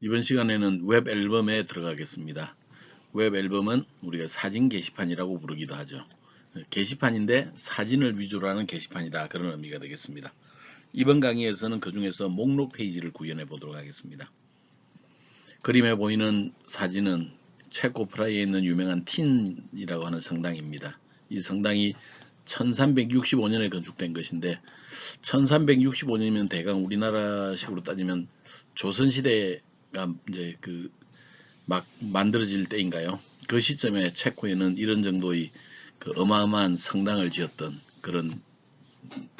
이번 시간에는 웹 앨범에 들어가겠습니다. 웹 앨범은 우리가 사진 게시판이라고 부르기도 하죠. 게시판인데 사진을 위주로 하는 게시판이다. 그런 의미가 되겠습니다. 이번 강의에서는 그 중에서 목록 페이지를 구현해 보도록 하겠습니다. 그림에 보이는 사진은 체코 프라하에 있는 유명한 틴이라고 하는 성당입니다. 이 성당이 1365년에 건축된 것인데 1365년이면 대강 우리나라식으로 따지면 조선시대가 이제 막 만들어질 때인가요? 그 시점에 체코에는 이런 정도의 어마어마한 성당을 지었던 그런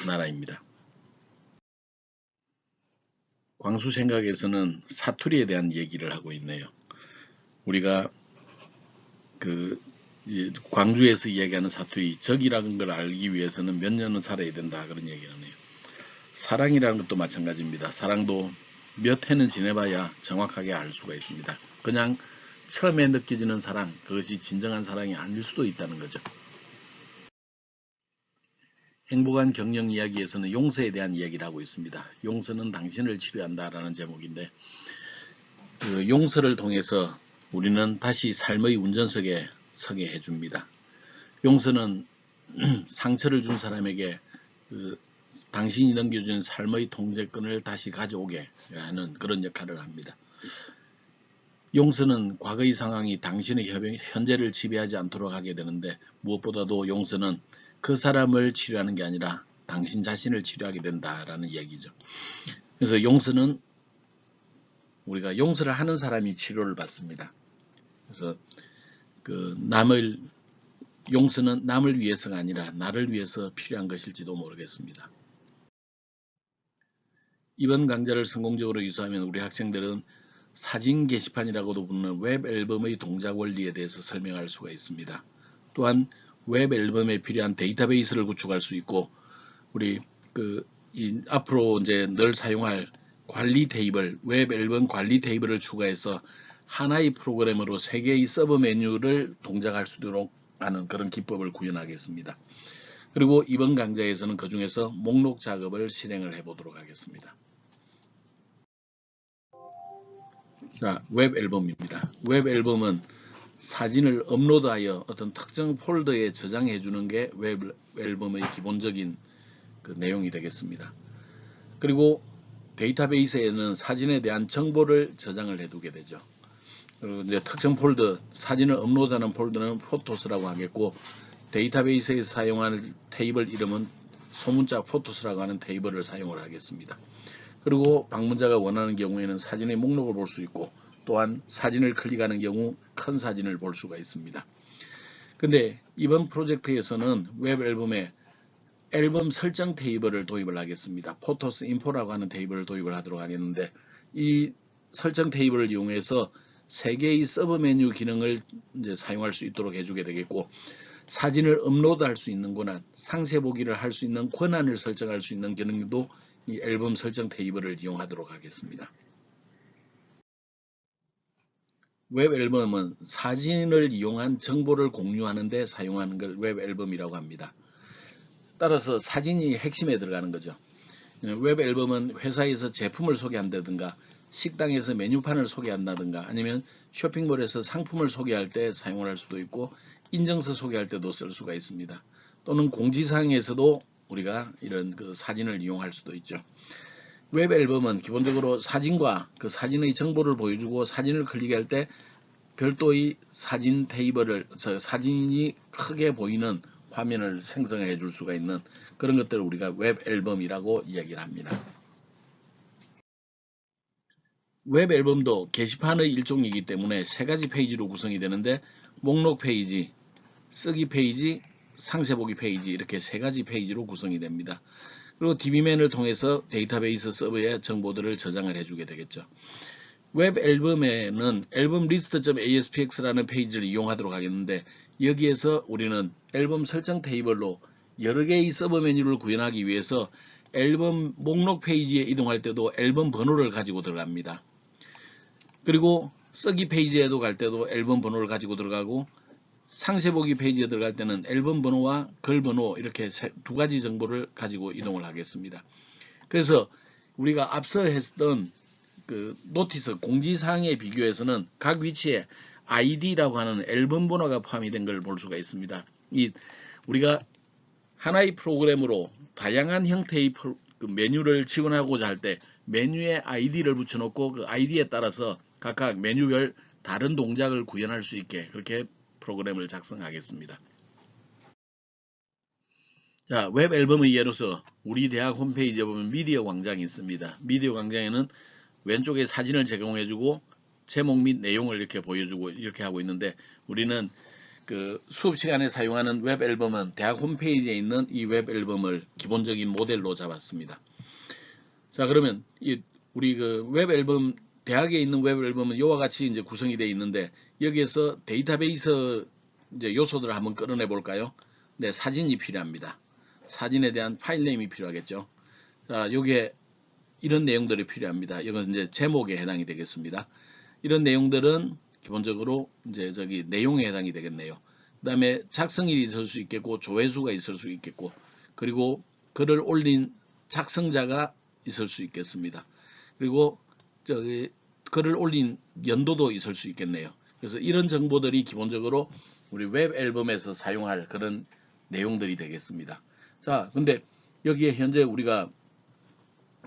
나라입니다. 광수 생각에서는 사투리에 대한 얘기를 하고 있네요. 우리가 광주에서 이야기하는 사투리, 적이라는 걸 알기 위해서는 몇 년은 살아야 된다 그런 얘기를 하네요. 사랑이라는 것도 마찬가지입니다. 사랑도 몇 해는 지내봐야 정확하게 알 수가 있습니다. 그냥 처음에 느껴지는 사랑, 그것이 진정한 사랑이 아닐 수도 있다는 거죠. 행복한 경영 이야기에서는 용서에 대한 이야기를 하고 있습니다. 용서는 당신을 치료한다라는 제목인데 용서를 통해서 우리는 다시 삶의 운전석에 서게 해줍니다. 용서는 상처를 준 사람에게 당신이 넘겨준 삶의 통제권을 다시 가져오게 하는 그런 역할을 합니다. 용서는 과거의 상황이 당신의 현재를 지배하지 않도록 하게 되는데 무엇보다도 용서는 그 사람을 치료하는 게 아니라 당신 자신을 치료하게 된다라는 이야기죠. 그래서 용서는 우리가 용서를 하는 사람이 치료를 받습니다. 그래서 용서는 남을 위해서가 아니라 나를 위해서 필요한 것일지도 모르겠습니다. 이번 강좌를 성공적으로 이수하면 우리 학생들은 사진 게시판이라고도 부르는 웹 앨범의 동작 원리에 대해서 설명할 수가 있습니다. 또한 웹 앨범에 필요한 데이터베이스를 구축할 수 있고 우리 앞으로 이제 늘 사용할 관리 테이블, 웹 앨범 관리 테이블을 추가해서 하나의 프로그램으로 3개의 서브 메뉴를 동작할 수 있도록 하는 그런 기법을 구현하겠습니다. 그리고 이번 강좌에서는 그 중에서 목록 작업을 실행을 해 보도록 하겠습니다. 자, 웹 앨범입니다. 웹 앨범은 사진을 업로드하여 어떤 특정 폴더에 저장해 주는 게 웹 앨범의 기본적인 내용이 되겠습니다. 그리고 데이터베이스에는 사진에 대한 정보를 저장을 해두게 되죠. 그리고 이제 특정 폴더, 사진을 업로드하는 폴더는 포토스라고 하겠고, 데이터베이스에서 사용하는 테이블 이름은 소문자 포토스라고 하는 테이블을 사용을 하겠습니다. 그리고 방문자가 원하는 경우에는 사진의 목록을 볼 수 있고, 또한 사진을 클릭하는 경우 큰 사진을 볼 수가 있습니다. 근데 이번 프로젝트에서는 웹 앨범에 앨범 설정 테이블을 도입을 하겠습니다. 포토스 인포라고 하는 테이블을 도입을 하도록 하겠는데 이 설정 테이블을 이용해서 3개의 서브 메뉴 기능을 이제 사용할 수 있도록 해주게 되겠고 사진을 업로드할 수 있는 권한, 상세 보기를 할 수 있는 권한을 설정할 수 있는 기능도 이 앨범 설정 테이블을 이용하도록 하겠습니다. 웹 앨범은 사진을 이용한 정보를 공유하는 데 사용하는 걸 웹 앨범이라고 합니다. 따라서 사진이 핵심에 들어가는 거죠. 웹 앨범은 회사에서 제품을 소개한다든가 식당에서 메뉴판을 소개한다든가 아니면 쇼핑몰에서 상품을 소개할 때 사용을 할 수도 있고 인증서 소개할 때도 쓸 수가 있습니다. 또는 공지사항에서도 우리가 이런 사진을 이용할 수도 있죠. 웹 앨범은 기본적으로 사진과 그 사진의 정보를 보여주고 사진을 클릭할 때 별도의 사진 테이블을 사진이 크게 보이는 화면을 생성해 줄 수가 있는 그런 것들을 우리가 웹 앨범이라고 이야기를 합니다. 웹 앨범도 게시판의 일종이기 때문에 3가지 페이지로 구성이 되는데 목록 페이지, 쓰기 페이지, 상세 보기 페이지 이렇게 3가지 페이지로 구성이 됩니다. 그리고 DB맨을 통해서 데이터베이스 서버에 정보들을 저장을 해주게 되겠죠. 웹 앨범에는 앨범 리스트.aspx라는 페이지를 이용하도록 하겠는데 여기에서 우리는 앨범 설정 테이블로 여러 개의 서브 메뉴를 구현하기 위해서 앨범 목록 페이지에 이동할 때도 앨범 번호를 가지고 들어갑니다. 그리고 쓰기 페이지에도 갈 때도 앨범 번호를 가지고 들어가고 상세 보기 페이지에 들어갈 때는 앨범 번호와 글 번호 이렇게 2가지 정보를 가지고 이동을 하겠습니다. 그래서 우리가 앞서 했던 그 노티스 공지사항에 비교해서는 각 위치에 ID라고 하는 앨범 번호가 포함이 된 걸 볼 수가 있습니다. 이 우리가 하나의 프로그램으로 다양한 형태의 그 메뉴를 지원하고자 할 때 메뉴에 ID를 붙여놓고 그 ID에 따라서 각각 메뉴별 다른 동작을 구현할 수 있게 그렇게 프로그램을 작성하겠습니다. 자, 웹 앨범의 예로서 우리 대학 홈페이지에 보면 미디어 광장이 있습니다. 미디어 광장에는 왼쪽에 사진을 제공해주고 제목 및 내용을 이렇게 보여주고 이렇게 하고 있는데 우리는 그 수업 시간에 사용하는 웹 앨범은 대학 홈페이지에 있는 이 웹 앨범을 기본적인 모델로 잡았습니다. 자, 그러면 우리 그 웹 앨범 대학에 있는 웹 앨범은 이와 같이 이제 구성이 되어 있는데 여기에서 데이터베이스 이제 요소들을 한번 끌어내 볼까요? 네, 사진이 필요합니다. 사진에 대한 파일 네임이 필요하겠죠. 자, 여기에 이런 내용들이 필요합니다. 이건 이제 제목에 해당이 되겠습니다. 이런 내용들은 기본적으로 이제 저기 내용에 해당이 되겠네요. 그 다음에 작성일이 있을 수 있겠고 조회수가 있을 수 있겠고 그리고 글을 올린 작성자가 있을 수 있겠습니다. 그리고 저기 글을 올린 연도도 있을 수 있겠네요. 그래서 이런 정보들이 기본적으로 우리 웹 앨범에서 사용할 그런 내용들이 되겠습니다. 자, 근데 여기에 현재 우리가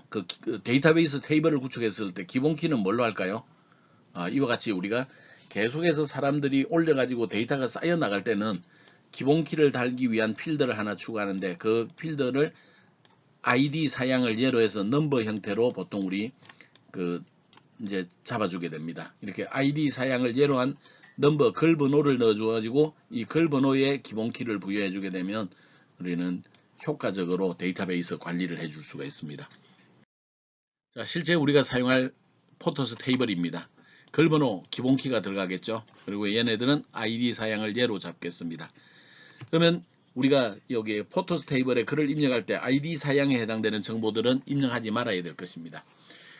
그 데이터베이스 테이블을 구축했을 때 기본 키는 뭘로 할까요? 이와 같이 우리가 계속해서 사람들이 올려가지고 데이터가 쌓여 나갈 때는 기본 키를 달기 위한 필드를 하나 추가하는데 그 필드를 ID 사양을 예로 해서 넘버 형태로 보통 우리 그 이제 잡아주게 됩니다. 이렇게 ID 사양을 예로 한 넘버 글 번호를 넣어줘가지고 이 글 번호에 기본 키를 부여해주게 되면 우리는 효과적으로 데이터베이스 관리를 해줄 수가 있습니다. 자, 실제 우리가 사용할 포토스 테이블입니다. 글 번호 기본 키가 들어가겠죠. 그리고 얘네들은 ID 사양을 예로 잡겠습니다. 그러면 우리가 여기 포토스 테이블에 글을 입력할 때 ID 사양에 해당되는 정보들은 입력하지 말아야 될 것입니다.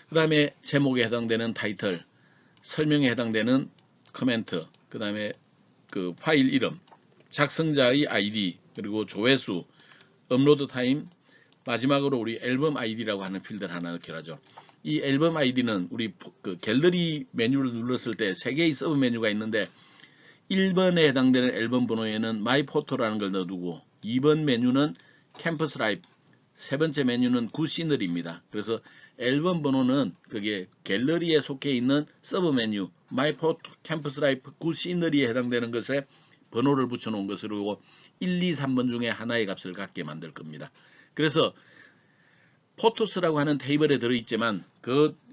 그 다음에 제목에 해당되는 타이틀, 설명에 해당되는 코멘트, 그 다음에 그 파일 이름, 작성자의 ID, 그리고 조회수, 업로드 타임, 마지막으로 우리 앨범 ID라고 하는 필드를 하나 넣기로 하죠. 이 앨범 ID는 우리 그 갤러리 메뉴를 눌렀을 때 3개의 서브 메뉴가 있는데 1번에 해당되는 앨범 번호에는 마이 포토라는 걸 넣어두고 2번 메뉴는 캠퍼스 라이프, 세 번째 메뉴는 굿 시너리입니다. 그래서 앨범 번호는 그게 갤러리에 속해 있는 서브 메뉴 마이 포토, 캠퍼스 라이프, 굿 시너리에 해당되는 것에 번호를 붙여놓은 것으로 1, 2, 3번 중에 하나의 값을 갖게 만들 겁니다. 그래서 포토스라고 하는 테이블에 들어있지만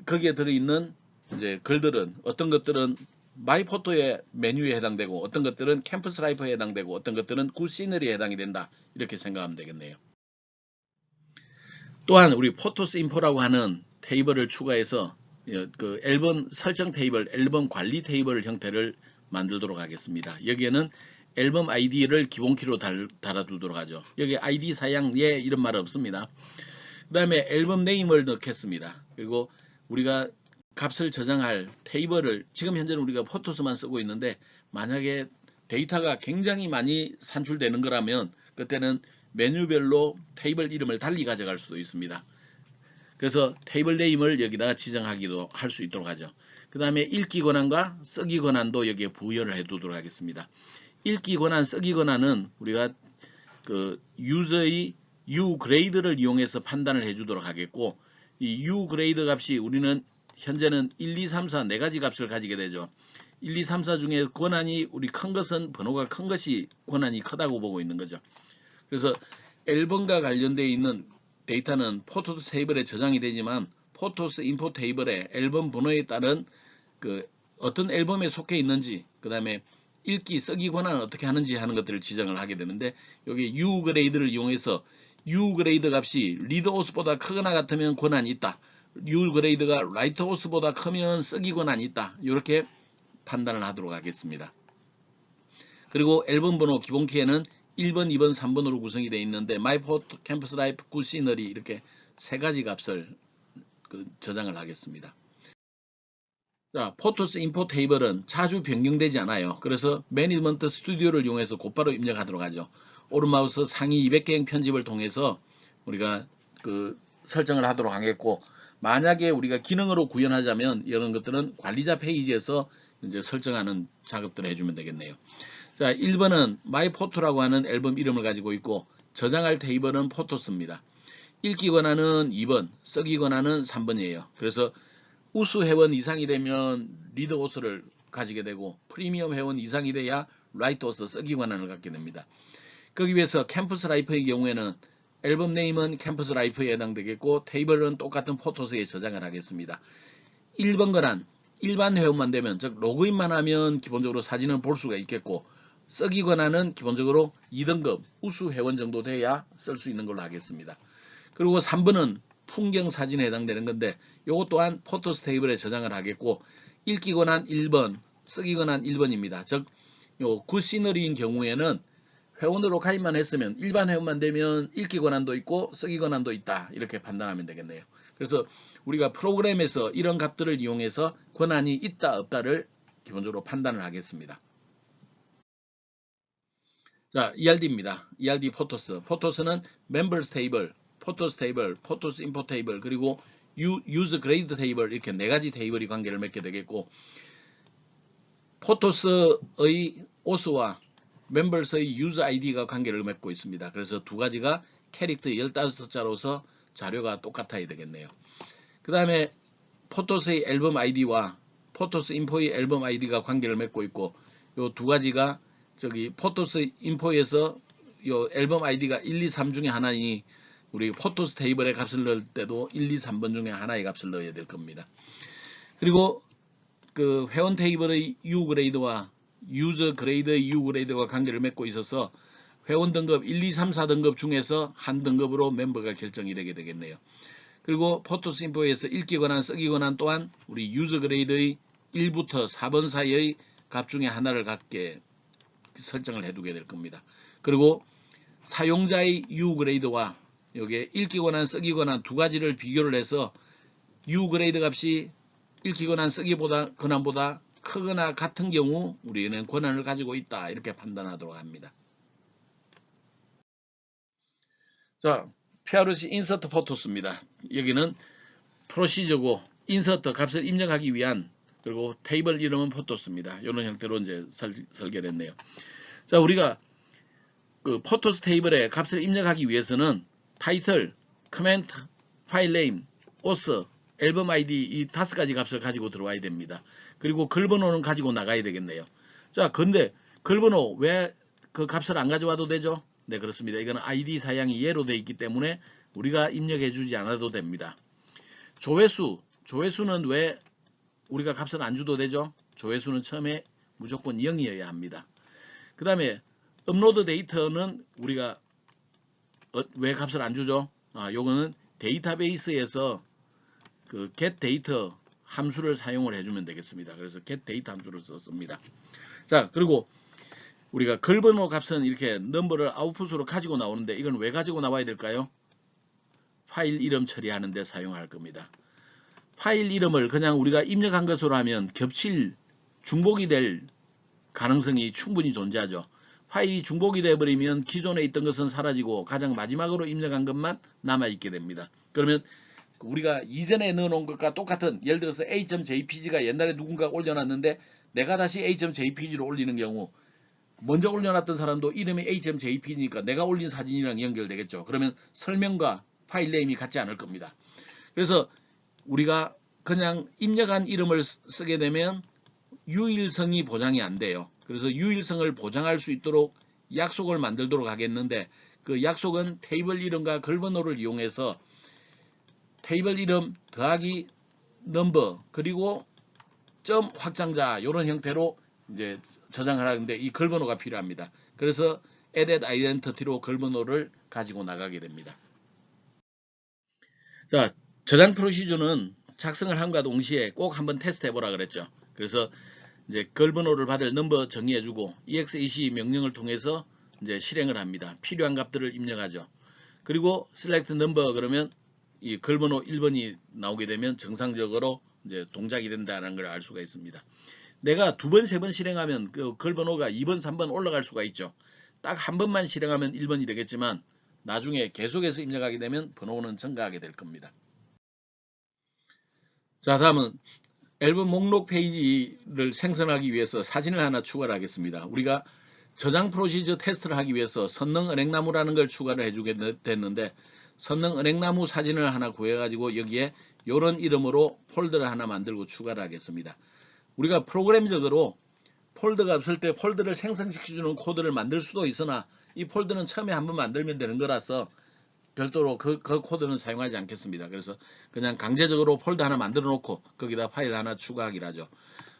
거기에 들어있는 이제 글들은 어떤 것들은 마이 포토의 메뉴에 해당되고 어떤 것들은 캠퍼스 라이프에 해당되고 어떤 것들은 굿 시너리에 해당이 된다 이렇게 생각하면 되겠네요. 또한 우리 포토스 인포라고 하는 테이블을 추가해서 그 앨범 설정 테이블, 앨범 관리 테이블 형태를 만들도록 하겠습니다. 여기에는 앨범 ID를 기본키로 달아두도록 하죠. 여기 ID 사양에 이런 말 없습니다. 그 다음에 앨범 네임을 넣겠습니다. 그리고 우리가 값을 저장할 테이블을 지금 현재는 우리가 포토스만 쓰고 있는데 만약에 데이터가 굉장히 많이 산출되는 거라면 그때는 메뉴별로 테이블 이름을 달리 가져갈 수도 있습니다. 그래서 테이블 네임을 여기다가 지정하기도 할 수 있도록 하죠. 그 다음에 읽기 권한과 쓰기 권한도 여기에 부여를 해 두도록 하겠습니다. 읽기 권한, 쓰기 권한은 우리가 그 유저의 U 그레이드를 이용해서 판단을 해 주도록 하겠고 이 U 그레이드 값이 우리는 현재는 1, 2, 3, 4 4가지 값을 가지게 되죠. 1, 2, 3, 4 중에 권한이 우리 큰 것은 번호가 큰 것이 권한이 크다고 보고 있는 거죠. 그래서 앨범과 관련되어 있는 데이터는 포토스 테이블에 저장이 되지만 포토스 인포 테이블에 앨범 번호에 따른 그 어떤 앨범에 속해 있는지 그 다음에 읽기, 쓰기 권한을 어떻게 하는지 하는 것들을 지정을 하게 되는데 여기 U 그레이드를 이용해서 U 그레이드 값이 리드 호스보다 크거나 같으면 권한이 있다. U 그레이드가 라이트 호스보다 크면 쓰기 권한이 있다. 이렇게 판단을 하도록 하겠습니다. 그리고 앨범 번호 기본 키에는 1번, 2번, 3번으로 구성이 되어 있는데 마이 포토, 캠퍼스 라이프, 굿 시너리 이렇게 3가지 값을 저장을 하겠습니다. 자, 포토스 인포 테이블은 자주 변경되지 않아요. 그래서 매니지먼트 스튜디오를 이용해서 곧바로 입력하도록 하죠. 오른 마우스 상위 200개행 편집을 통해서 우리가 그 설정을 하도록 하겠고 만약에 우리가 기능으로 구현하자면 이런 것들은 관리자 페이지에서 이제 설정하는 작업들을 해주면 되겠네요. 자, 1번은 마이포토라고 하는 앨범 이름을 가지고 있고 저장할 테이블은 포토스입니다. 읽기 권한은 2번, 쓰기 권한은 3번이에요. 그래서 우수 회원 이상이 되면 리더 오스를 가지게 되고 프리미엄 회원 이상이 돼야 라이트 오스 쓰기 권한을 갖게 됩니다. 거기 위해서 캠퍼스 라이프의 경우에는 앨범 네임은 캠퍼스 라이프에 해당되겠고 테이블은 똑같은 포토스에 저장을 하겠습니다. 1번 권한 일반 회원만 되면 즉 로그인만 하면 기본적으로 사진을 볼 수가 있겠고 쓰기 권한은 기본적으로 2등급 우수 회원 정도 돼야 쓸 수 있는 걸로 하겠습니다. 그리고 3번은 풍경 사진에 해당되는 건데 요것 또한 포토스 테이블에 저장을 하겠고 읽기 권한 1번, 쓰기 권한 1번입니다. 즉 요 굿시너리인 경우에는 회원으로 가입만 했으면 일반 회원만 되면 읽기 권한도 있고 쓰기 권한도 있다 이렇게 판단하면 되겠네요. 그래서 우리가 프로그램에서 이런 값들을 이용해서 권한이 있다 없다를 기본적으로 판단을 하겠습니다. 자, ERD입니다. ERD 포토스. 포토스는 멤버스 테이블, 포토스 테이블, 포토스 인포 테이블, 그리고 유즈 그레이드 테이블 이렇게 네 가지 테이블이 관계를 맺게 되겠고 포토스의 오스와 멤버스의 유즈 아이디가 관계를 맺고 있습니다. 그래서 두 가지가 캐릭터 15자로서 자료가 똑같아야 되겠네요. 그 다음에 포토스의 앨범 아이디와 포토스 인포의 앨범 아이디가 관계를 맺고 있고 요 두 가지가 저기 포토스 인포에서 요 앨범 아이디가 1, 2, 3 중에 하나니 우리 포토스 테이블에 값을 넣을 때도 1, 2, 3번 중에 하나의 값을 넣어야 될 겁니다. 그리고 그 회원 테이블의 U 그레이드와 유저 그레이드의 U 그레이드와 관계를 맺고 있어서 회원 등급 1, 2, 3, 4등급 중에서 한 등급으로 멤버가 결정이 되게 되겠네요. 그리고 포토스 인포에서 읽기 권한, 쓰기 권한 또한 우리 유저 그레이드의 1부터 4번 사이의 값 중에 하나를 갖게 설정을 해두게 될 겁니다. 그리고 사용자의 U 그레이드와 여기에 읽기 권한, 쓰기 권한 두 가지를 비교를 해서 U 그레이드 값이 읽기 권한, 쓰기 권한보다 크거나 같은 경우 우리는 권한을 가지고 있다 이렇게 판단하도록 합니다. 자, PRC 인서트 포토스입니다. 여기는 프로시저고 인서트 값을 입력하기 위한 그리고 테이블 이름은 포토스입니다. 이런 형태로 이제 설계를 했네요. 자, 우리가 그 포토스 테이블에 값을 입력하기 위해서는 타이틀, 커멘트, 파일 네임, 오스, 앨범 아이디 이 5가지 값을 가지고 들어와야 됩니다. 그리고 글번호는 가지고 나가야 되겠네요. 자, 근데 글번호 왜 그 값을 안 가져와도 되죠? 네, 그렇습니다. 이거는 아이디 사양이 예로 되어 있기 때문에 우리가 입력해 주지 않아도 됩니다. 조회수는 왜 우리가 값을 안 줘도 되죠? 조회수는 처음에 무조건 0이어야 합니다. 그 다음에 업로드 데이터는 우리가 왜 값을 안 주죠? 요거는 데이터베이스에서 그 get 데이터 함수를 사용을 해주면 되겠습니다. 그래서 get 데이터 함수를 썼습니다. 자, 그리고 우리가 글번호 값은 이렇게 넘버를 아웃풋으로 가지고 나오는데 이건 왜 가지고 나와야 될까요? 파일 이름 처리하는 데 사용할 겁니다. 파일 이름을 그냥 우리가 입력한 것으로 하면 중복이 될 가능성이 충분히 존재하죠. 파일이 중복이 되어버리면 기존에 있던 것은 사라지고 가장 마지막으로 입력한 것만 남아있게 됩니다. 그러면 우리가 이전에 넣어놓은 것과 똑같은 예를 들어서 a.jpg가 옛날에 누군가 올려놨는데 내가 다시 a.jpg로 올리는 경우 먼저 올려놨던 사람도 이름이 a.jpg니까 내가 올린 사진이랑 연결되겠죠. 그러면 설명과 파일 네임이 같지 않을 겁니다. 그래서 우리가 그냥 입력한 이름을 쓰게 되면 유일성이 보장이 안 돼요. 그래서 유일성을 보장할 수 있도록 약속을 만들도록 하겠는데 그 약속은 테이블 이름과 글번호를 이용해서 테이블 이름 더하기 넘버 그리고 점 확장자 이런 형태로 이제 저장을 하는데 이 글번호가 필요합니다. 그래서 added identity로 글번호를 가지고 나가게 됩니다. 자, 저장 프로시저는 작성을 함과 동시에 꼭 한번 테스트 해보라 그랬죠. 그래서 이제 글번호를 받을 넘버 정의해주고 exec 명령을 통해서 이제 실행을 합니다. 필요한 값들을 입력하죠. 그리고 select number 그러면 이 글번호 1번이 나오게 되면 정상적으로 이제 동작이 된다는 걸 알 수가 있습니다. 내가 2번, 3번 실행하면 그 글번호가 2번, 3번 올라갈 수가 있죠. 딱 한 번만 실행하면 1번이 되겠지만 나중에 계속해서 입력하게 되면 번호는 증가하게 될 겁니다. 자, 다음은 앨범 목록 페이지를 생성하기 위해서 사진을 하나 추가를 하겠습니다. 우리가 저장 프로시저 테스트를 하기 위해서 선능 은행나무라는 걸 추가를 해주게 됐는데, 선능 은행나무 사진을 하나 구해가지고 여기에 이런 이름으로 폴더를 하나 만들고 추가를 하겠습니다. 우리가 프로그램적으로 폴더가 없을 때 폴더를 생성시켜주는 코드를 만들 수도 있으나, 이 폴더는 처음에 한번 만들면 되는 거라서 별도로 그 코드는 사용하지 않겠습니다. 그래서 그냥 강제적으로 폴더 하나 만들어 놓고 거기다 파일 하나 추가하기로 하죠.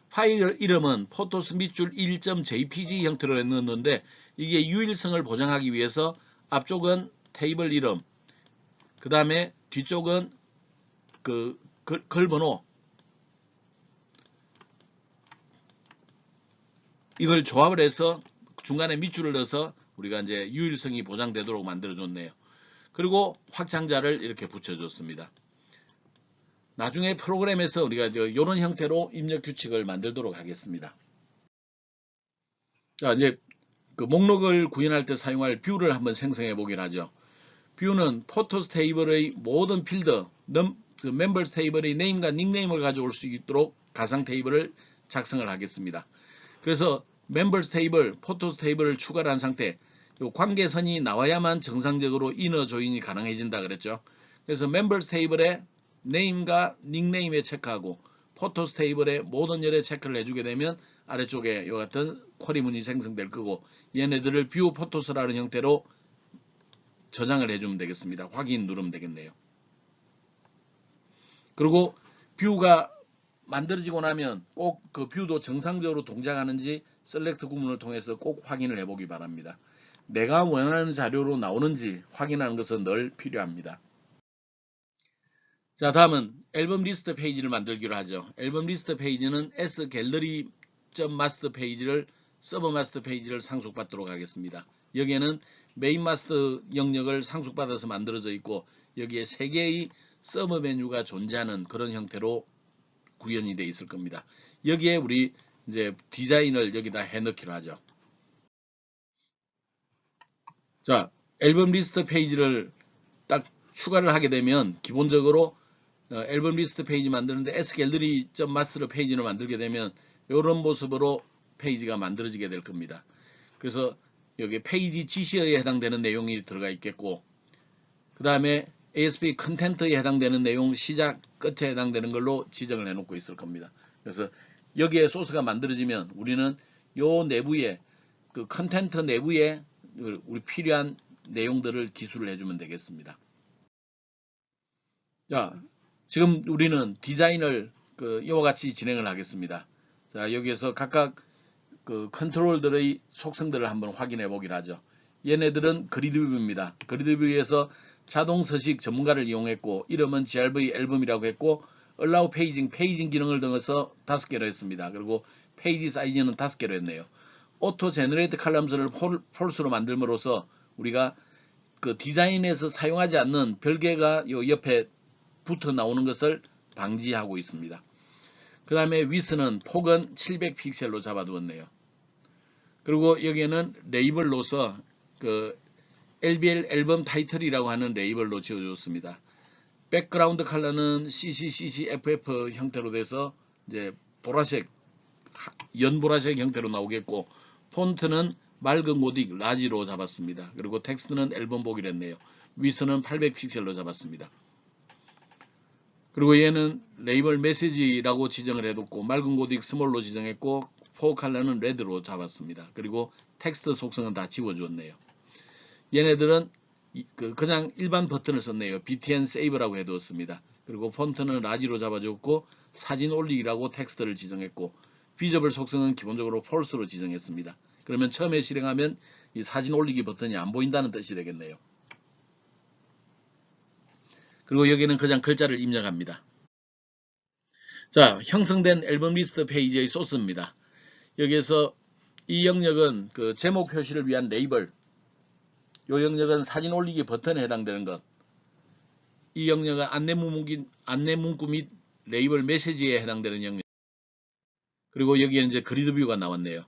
파일 이름은 포토스 밑줄 1.jpg 형태로 넣었는데, 이게 유일성을 보장하기 위해서 앞쪽은 테이블 이름, 그 다음에 뒤쪽은 그 글번호, 이걸 조합을 해서 중간에 밑줄을 넣어서 우리가 이제 유일성이 보장되도록 만들어줬네요. 그리고 확장자를 이렇게 붙여줬습니다. 나중에 프로그램에서 우리가 이런 형태로 입력 규칙을 만들도록 하겠습니다. 자, 이제 그 목록을 구현할 때 사용할 뷰를 한번 생성해 보긴 하죠. 뷰는 포토스 테이블의 모든 필드, 그 멤버스 테이블의 네임과 닉네임을 가져올 수 있도록 가상 테이블을 작성을 하겠습니다. 그래서 멤버스 테이블, 포토스 테이블을 추가를 한 상태, 관계선이 나와야만 정상적으로 이너 조인이 가능해진다 그랬죠. 그래서 멤버스 테이블에 네임과 닉네임에 체크하고 포토스 테이블에 모든 열에 체크를 해주게 되면 아래쪽에 이 같은 쿼리 문이 생성될 거고, 얘네들을 뷰 포토스라는 형태로 저장을 해주면 되겠습니다. 확인 누르면 되겠네요. 그리고 뷰가 만들어지고 나면 꼭 그 뷰도 정상적으로 동작하는지 셀렉트 구문을 통해서 꼭 확인을 해보기 바랍니다. 내가 원하는 자료로 나오는지 확인하는 것은 늘 필요합니다. 자, 다음은 앨범 리스트 페이지를 만들기로 하죠. 앨범 리스트 페이지는 sgallery.master 페이지를 서버 마스터 페이지를 상속받도록 하겠습니다. 여기에는 메인 마스터 영역을 상속받아서 만들어져 있고, 여기에 3개의 서버 메뉴가 존재하는 그런 형태로 구현이 되어 있을 겁니다. 여기에 우리 이제 디자인을 여기다 해넣기로 하죠. 자, 앨범 리스트 페이지를 딱 추가를 하게 되면 기본적으로 앨범 리스트 페이지 만드는데 sgallery.master 페이지를 만들게 되면 이런 모습으로 페이지가 만들어지게 될 겁니다. 그래서 여기 페이지 지시어에 해당되는 내용이 들어가 있겠고, 그 다음에 ASP 컨텐트에 해당되는 내용 시작 끝에 해당되는 걸로 지정을 해놓고 있을 겁니다. 그래서 여기에 소스가 만들어지면 우리는 요 내부에 그 컨텐트 내부에 우리 필요한 내용들을 기술을 해주면 되겠습니다. 자, 지금 우리는 디자인을 이와 같이 진행을 하겠습니다. 자, 여기에서 각각 그 컨트롤들의 속성들을 한번 확인해 보기로 하죠. 얘네들은 그리드 뷰입니다. 그리드 뷰에서 자동 서식 전문가를 이용했고, 이름은 GRV 앨범이라고 했고, allow 페이징 기능을 넣어서 5개로 했습니다. 그리고 페이지 사이즈는 5개로 했네요. 오토 제너레이트 칼럼스를 폴스로 만들므로써 우리가 그 디자인에서 사용하지 않는 별개가 요 옆에 붙어 나오는 것을 방지하고 있습니다. 그 다음에 위스는 폭은 700픽셀로 잡아두었네요. 그리고 여기에는 레이블로서 그 LBL 앨범 타이틀이라고 하는 레이블로 지어줬습니다. 백그라운드 컬러는 CCCCFF 형태로 돼서 이제 보라색, 연보라색 형태로 나오겠고, 폰트는 맑은 고딕 라지로 잡았습니다. 그리고 텍스트는 앨범복이라 했네요. 위스는 800픽셀로 잡았습니다. 그리고 얘는 레이블 메시지라고 지정을 해뒀고, 맑은 고딕 스몰로 지정했고, 포 컬러는 레드로 잡았습니다. 그리고 텍스트 속성은 다 지워주었네요. 얘네들은 그냥 일반 버튼을 썼네요. btn save라고 해두었습니다. 그리고 폰트는 라지로 잡아줬고, 사진 올리기라고 텍스트를 지정했고, 비저블 속성은 기본적으로 false로 지정했습니다. 그러면 처음에 실행하면 이 사진 올리기 버튼이 안 보인다는 뜻이 되겠네요. 그리고 여기는 그냥 글자를 입력합니다. 자, 형성된 앨범 리스트 페이지의 소스입니다. 여기에서 이 영역은 그 제목 표시를 위한 레이블, 이 영역은 사진 올리기 버튼에 해당되는 것, 이 영역은 안내 문구 및 레이블 메시지에 해당되는 영역, 그리고 여기에는 이제 그리드 뷰가 나왔네요.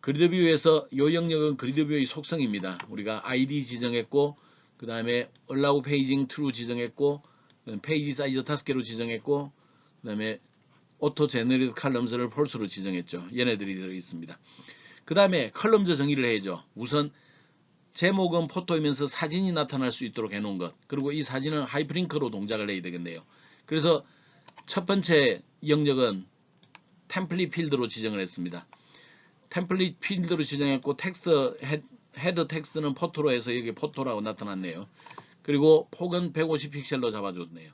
그리드 뷰에서 이 영역은 그리드 뷰의 속성입니다. 우리가 ID 지정했고, 그 다음에 allow paging true 지정했고, 페이지 사이즈 5개로 지정했고, 그 다음에 오토 제너레이트 칼럼즈를 폴스로 지정했죠. 얘네들이 들어있습니다. 그 다음에 컬럼즈 정의를 해야죠. 우선 제목은 포토이면서 사진이 나타날 수 있도록 해놓은 것. 그리고 이 사진은 하이퍼링크로 동작을 해야 되겠네요. 그래서 첫 번째 영역은 템플릿 필드로 지정을 했습니다. 템플릿 필드로 지정했고 텍스트 헤더 텍스트는 포토로 해서 여기 포토라고 나타났네요. 그리고 폭은 150픽셀로 잡아줬네요.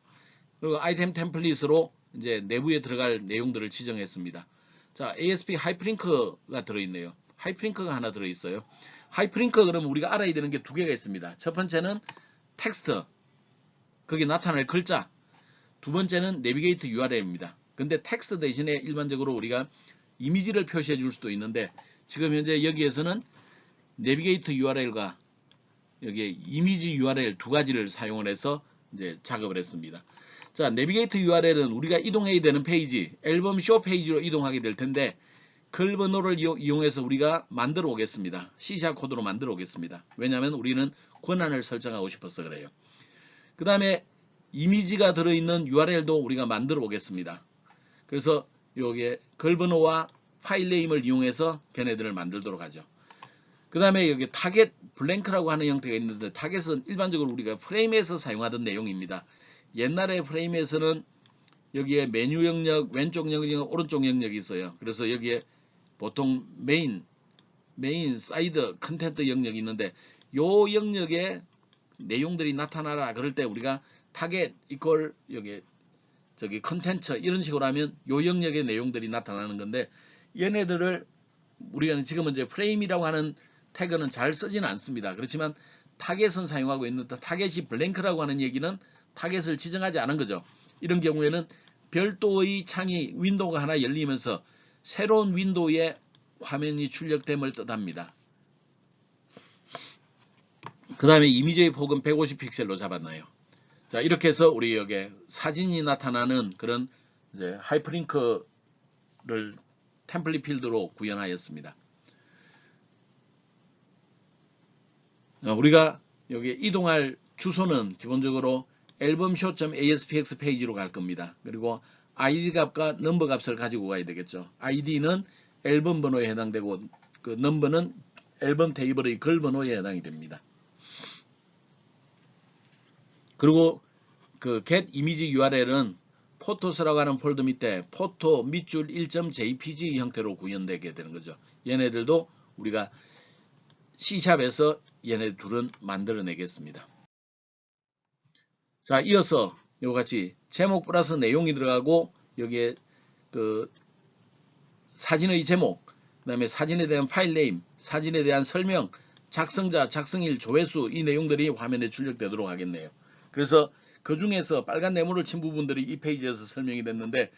그리고 아이템 템플릿으로 이제 내부에 들어갈 내용들을 지정했습니다. 자, ASP 하이퍼링크가 들어있네요. 하이퍼링크가 하나 들어있어요. 하이퍼링크 그러면 우리가 알아야 되는 게 두 개가 있습니다. 첫 번째는 텍스트, 거기 나타날 글자. 두 번째는 내비게이트 URL입니다. 근데 텍스트 대신에 일반적으로 우리가 이미지를 표시해 줄 수도 있는데 지금 현재 여기에서는 내비게이트 URL과 여기에 이미지 URL 두 가지를 사용을 해서 이제 작업을 했습니다. 자, 내비게이트 URL은 우리가 이동해야 되는 페이지, 앨범 쇼 페이지로 이동하게 될 텐데 글 번호를 이용해서 우리가 만들어 오겠습니다. C# 코드로 만들어 오겠습니다. 왜냐하면 우리는 권한을 설정하고 싶어서 그래요. 그 다음에 이미지가 들어있는 URL도 우리가 만들어 오겠습니다. 그래서 여기에 글 번호와 파일 네임을 이용해서 걔네들을 만들도록 하죠. 그 다음에 여기 타겟 블랭크라고 하는 형태가 있는데 타겟은 일반적으로 우리가 프레임에서 사용하던 내용입니다. 옛날에 프레임에서는 여기에 메뉴 영역, 왼쪽 영역, 오른쪽 영역이 있어요. 그래서 여기에 보통 메인, 사이드, 컨텐트 영역이 있는데 요 영역에 내용들이 나타나라 그럴 때 우리가 타겟 이퀄 여기 저기 컨텐츠 이런 식으로 하면 요 영역의 내용들이 나타나는 건데 얘네들을 우리가 지금은 이제 프레임이라고 하는 태그는 잘 쓰지는 않습니다. 그렇지만 타겟은 사용하고 있는데 타겟이 블랭크라고 하는 얘기는 타겟을 지정하지 않은 거죠. 이런 경우에는 별도의 창이 윈도우가 하나 열리면서 새로운 윈도우에 화면이 출력됨을 뜻합니다. 그 다음에 이미지의 폭은 150픽셀로 잡았나요. 자, 이렇게 해서 우리 여기 사진이 나타나는 그런 이제 하이퍼링크를 템플릿 필드로 구현하였습니다. 우리가 여기 이동할 주소는 기본적으로 앨범쇼.aspx 페이지로 갈 겁니다. 그리고 id 값과 넘버 값을 가지고 가야 되겠죠. id는 앨범 번호에 해당되고 그 넘버는 앨범 테이블의 글 번호에 해당이 됩니다. 그리고 그 get image URL은 포토스라고 하는 폴더 밑에 포토 밑줄 1.jpg 형태로 구현되게 되는 거죠. 얘네들도 우리가 C샵에서 얘네 둘은 만들어내겠습니다. 자, 이어서 이같이 제목 플러스 내용이 들어가고 여기에 그 사진의 제목, 그 다음에 사진에 대한 파일 네임, 사진에 대한 설명, 작성자, 작성일, 조회수 이 내용들이 화면에 출력되도록 하겠네요. 그래서 그 중에서 빨간 네모를 친 부분들이 이 페이지에서 설명이 됐는데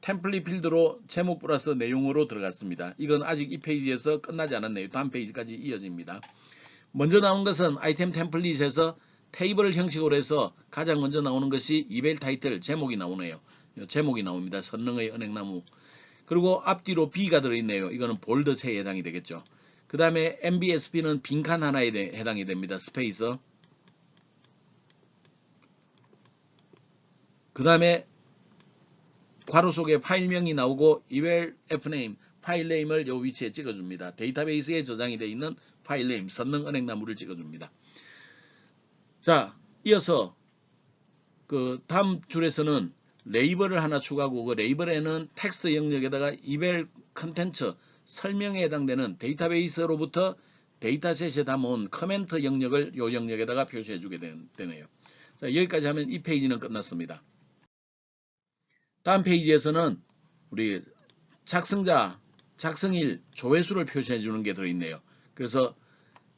템플릿 필드로 제목 플러스 내용으로 들어갔습니다. 이건 아직 이 페이지에서 끝나지 않았네요. 다음 페이지까지 이어집니다. 먼저 나온 것은 아이템 템플릿에서 테이블 형식으로 해서 가장 먼저 나오는 것이 이메일 타이틀 제목이 나오네요. 제목이 나옵니다. 선릉의 은행나무. 그리고 앞뒤로 B가 들어있네요. 이거는 볼드체에 해당이 되겠죠. 그 다음에 MBSP는 빈칸 하나에 해당이 됩니다. 스페이스. 그 다음에 괄호 속에 파일명이 나오고 eval fname 파일 네임을 이 위치에 찍어줍니다. 데이터베이스에 저장이 되어 있는 파일 네임 선릉은행나무를 찍어줍니다. 자, 이어서 그 다음 줄에서는 레이블을 하나 추가하고 그 레이블에는 텍스트 영역에다가 eval 컨텐츠 설명에 해당되는 데이터베이스로부터 데이터셋에 담아온 커멘트 영역을 이 영역에다가 표시해 주게 되네요. 자, 여기까지 하면 이 페이지는 끝났습니다. 다음 페이지에서는 우리 작성자, 작성일, 조회수를 표시해 주는 게 들어있네요. 그래서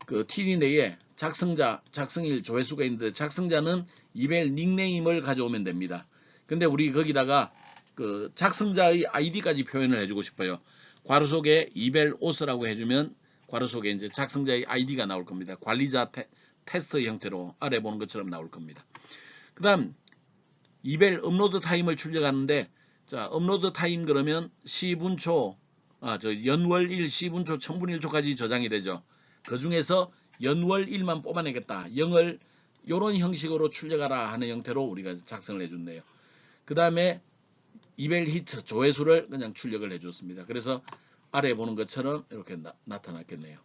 그 TD 내에 작성자, 작성일, 조회수가 있는데 작성자는 이메일 닉네임을 가져오면 됩니다. 근데 우리 거기다가 그 작성자의 아이디까지 표현을 해주고 싶어요. 괄호 속에 이벨 오스라고 해주면 괄호 속에 이제 작성자의 아이디가 나올 겁니다. 관리자 테스트 형태로 아래 보는 것처럼 나올 겁니다. 그 다음 이벨 업로드 타임을 출력하는데 자 업로드 타임 그러면 시분초 연월일 시분초 천분일초까지 저장이 되죠. 그 중에서 연월일만 뽑아내겠다. 0을 이런 형식으로 출력하라 하는 형태로 우리가 작성을 해준대요. 그 다음에 이벨 히트 조회수를 그냥 출력을 해줬습니다. 그래서 아래 보는 것처럼 이렇게 나타났겠네요.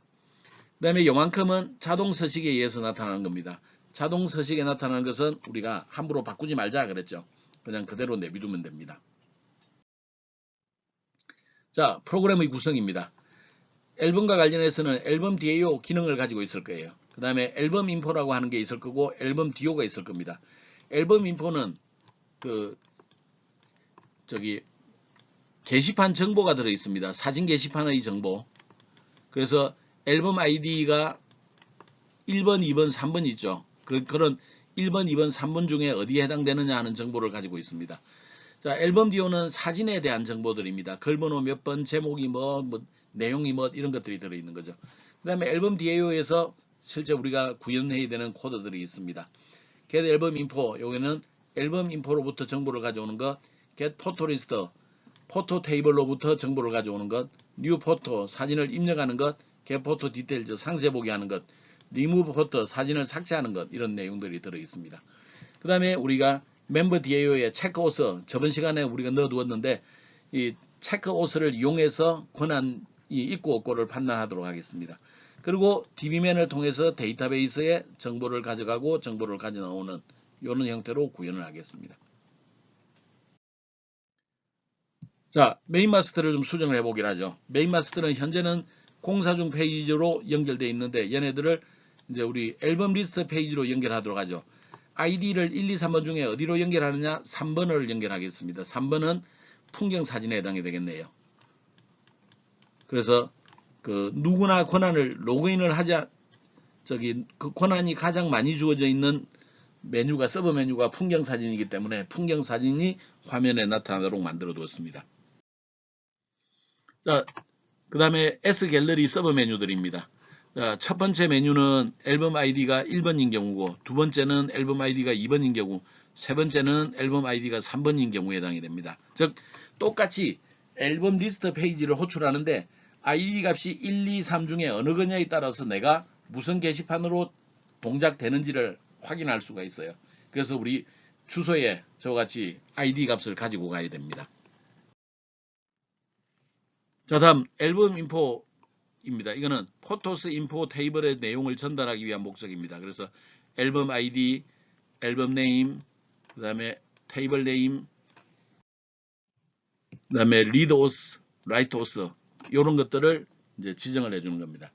그 다음에 요만큼은 자동 서식에 의해서 나타나는 겁니다. 자동 서식에 나타나는 것은 우리가 함부로 바꾸지 말자 그랬죠. 그냥 그대로 내비두면 됩니다. 자, 프로그램의 구성입니다. 앨범과 관련해서는 앨범 DAO 기능을 가지고 있을 거예요. 그 다음에 앨범 인포라고 하는 게 있을 거고 앨범 DO가 있을 겁니다. 앨범 인포는 게시판 정보가 들어 있습니다. 사진 게시판의 정보. 그래서 앨범 아이디가 1번, 2번, 3번 있죠. 그런 1번, 2번, 3번 중에 어디에 해당되느냐 하는 정보를 가지고 있습니다. 자, 앨범 디오는 사진에 대한 정보들입니다. 글번호 몇 번, 제목이 뭐 내용이 뭐 이런 것들이 들어있는 거죠. 그 다음에 앨범 DAO에서 실제 우리가 구현해야 되는 코드들이 있습니다. get 앨범 인포, 여기는 앨범 인포로부터 정보를 가져오는 것, get photo list, 포토 테이블로부터 정보를 가져오는 것, new photo, 사진을 입력하는 것, get photo details, 상세 보기 하는 것, remove photo, 사진을 삭제하는 것, 이런 내용들이 들어있습니다. 그 다음에 우리가 멤버 DAO에 체크오스, 저번 시간에 우리가 넣어두었는데 이 체크오스를 이용해서 권한이 있고 없고를 판단하도록 하겠습니다. 그리고 DB맨을 통해서 데이터베이스에 정보를 가져가고 정보를 가져 나오는 이런 형태로 구현을 하겠습니다. 자, 메인 마스터를 좀 수정을 해보기로 하죠. 메인 마스터는 현재는 공사 중 페이지로 연결되어 있는데 얘네들을 이제 우리 앨범 리스트 페이지로 연결하도록 하죠. 아이디를 1, 2, 3번 중에 어디로 연결하느냐? 3번을 연결하겠습니다. 3번은 풍경 사진에 해당이 되겠네요. 그래서 누구나 권한을 로그인을 하자 그 권한이 가장 많이 주어져 있는 메뉴가 서버 메뉴가 풍경 사진이기 때문에 풍경 사진이 화면에 나타나도록 만들어 두었습니다. 자, 그 다음에 S 갤러리 서버 메뉴들입니다. 자, 첫 번째 메뉴는 앨범 아이디가 1번인 경우고 두 번째는 앨범 아이디가 2번인 경우 세 번째는 앨범 아이디가 3번인 경우에 해당이 됩니다. 즉 똑같이 앨범 리스트 페이지를 호출하는데 아이디 값이 1, 2, 3 중에 어느 거냐에 따라서 내가 무슨 게시판으로 동작되는지를 확인할 수가 있어요. 그래서 우리 주소에 저와 같이 아이디 값을 가지고 가야 됩니다. 자, 다음 앨범 인포입니다. 이거는 포토스 인포 테이블의 내용을 전달하기 위한 목적입니다. 그래서 앨범 아이디, 앨범 네임, 그 다음에 테이블 네임, 그 다음에 리드 오스, 라이트 오스 이런 것들을 이제 지정을 해주는 겁니다.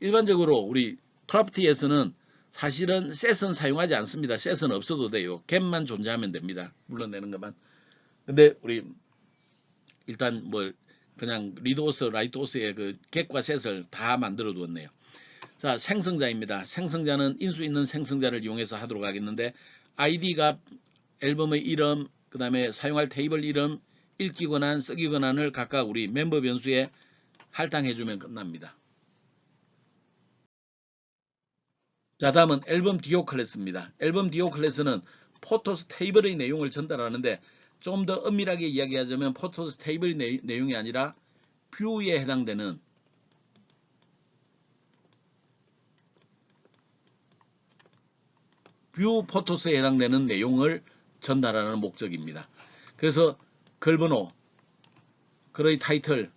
일반적으로 우리 프로퍼티에서는 사실은 셋은 사용하지 않습니다. 셋은 없어도 돼요. get만 존재하면 됩니다. 불러내는 것만. 근데 우리 일단 뭐 그냥 리드오스, 라이트오스의 그 get과 set을 다 만들어 두었네요. 자, 생성자입니다. 생성자는 인수 있는 생성자를 이용해서 하도록 하겠는데 아이디가 앨범의 이름, 그 다음에 사용할 테이블 이름, 읽기 권한, 쓰기 권한을 각각 우리 멤버 변수에 할당해주면 끝납니다. 자, 다음은 앨범 디오 클래스입니다. 앨범 디오 클래스는 포토스 테이블의 내용을 전달하는데 좀 더 엄밀하게 이야기하자면 포토스 테이블의 내용이 아니라 뷰에 해당되는 뷰 포토스에 해당되는 내용을 전달하는 목적입니다. 그래서 글번호, 글의 타이틀,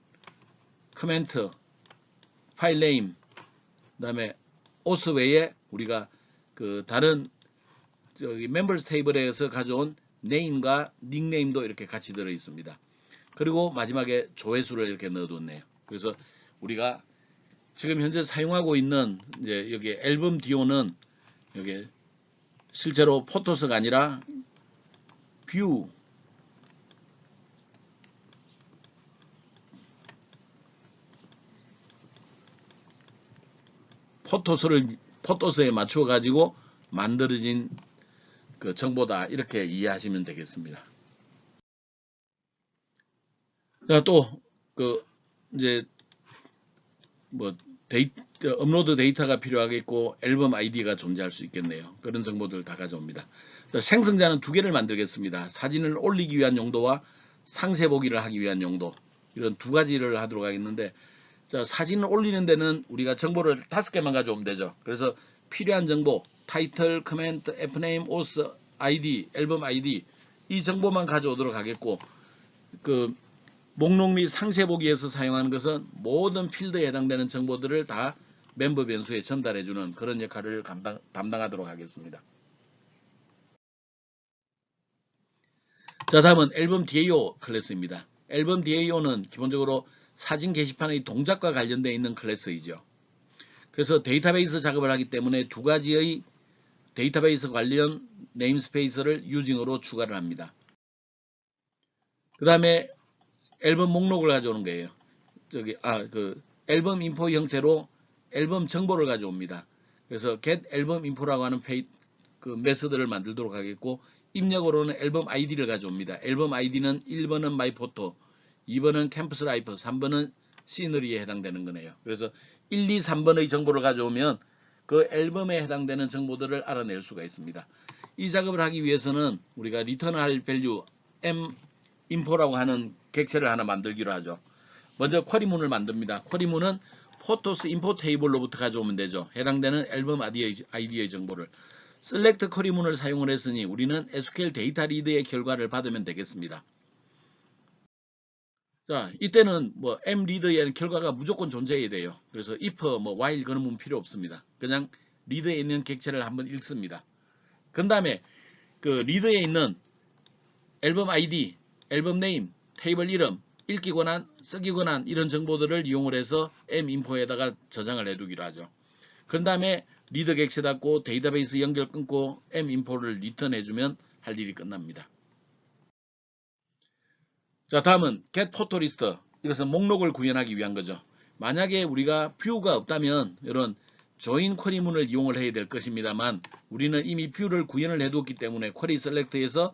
코멘트, 파일 네임, 그 다음에 오스 외에 우리가 그 다른 멤버스 테이블에서 가져온 네임과 닉네임도 이렇게 같이 들어 있습니다. 그리고 마지막에 조회수를 이렇게 넣어뒀네요. 그래서 우리가 지금 현재 사용하고 있는 이제 여기 앨범 디오는 여기 실제로 포토스가 아니라 뷰 포토스에 맞춰 가지고 만들어진 그 정보다 이렇게 이해하시면 되겠습니다. 자, 또 그 이제 뭐 업로드 데이터가 필요하겠고 앨범 아이디가 존재할 수 있겠네요. 그런 정보들을 다 가져옵니다. 자, 생성자는 두 개를 만들겠습니다. 사진을 올리기 위한 용도와 상세 보기를 하기 위한 용도, 이런 두 가지를 하도록 하겠는데, 자, 사진을 올리는 데는 우리가 정보를 5개만 가져오면 되죠. 그래서 필요한 정보, 타이틀, 코멘트, F네임, 오스, 아이디, 앨범 아이디 이 정보만 가져오도록 하겠고, 그 목록 및 상세 보기에서 사용하는 것은 모든 필드에 해당되는 정보들을 다 멤버 변수에 전달해주는 그런 역할을 담당하도록 하겠습니다. 자, 다음은 앨범 DAO 클래스입니다. 앨범 DAO는 기본적으로 사진 게시판의 동작과 관련되어 있는 클래스이죠. 그래서 데이터베이스 작업을 하기 때문에 두 가지의 데이터베이스 관련 네임스페이스를 유징으로 추가를 합니다. 그 다음에 앨범 목록을 가져오는 거예요. 앨범 인포 형태로 앨범 정보를 가져옵니다. 그래서 get 앨범 인포라고 하는 메서드를 만들도록 하겠고, 입력으로는 앨범 아이디를 가져옵니다. 앨범 아이디는 1번은 마이포토, 2번은 캠퍼스 라이프, 3번은 시너리에 해당되는 거네요. 그래서 1, 2, 3번의 정보를 가져오면 그 앨범에 해당되는 정보들을 알아낼 수가 있습니다. 이 작업을 하기 위해서는 우리가 return할 value m info라고 하는 객체를 하나 만들기로 하죠. 먼저 쿼리문을 만듭니다. 쿼리문은 포토스 인포 테이블로부터 가져오면 되죠. 해당되는 앨범 아이디의 정보를. select 쿼리문을 사용을 했으니 우리는 SQL 데이터 리드의 결과를 받으면 되겠습니다. 자, 이때는 m 리드에는 결과가 무조건 존재해야 돼요. 그래서 if, while 그런 문 필요 없습니다. 그냥 리드에 있는 객체를 한번 읽습니다. 그 다음에 그 리드에 있는 앨범 아이디, 앨범 네임, 테이블 이름, 읽기 권한, 쓰기 권한 이런 정보들을 이용을 해서 minfo에다가 저장을 해두기로 하죠. 그 다음에 리드 객체 닫고 데이터베이스 연결 끊고 minfo를 리턴 해주면 할 일이 끝납니다. 자, 다음은 get photo list. 이것은 목록을 구현하기 위한 거죠. 만약에 우리가 뷰가 없다면 이런 join 쿼리문을 이용을 해야 될 것입니다만 우리는 이미 뷰를 구현을 해두었기 때문에 쿼리 셀렉트에서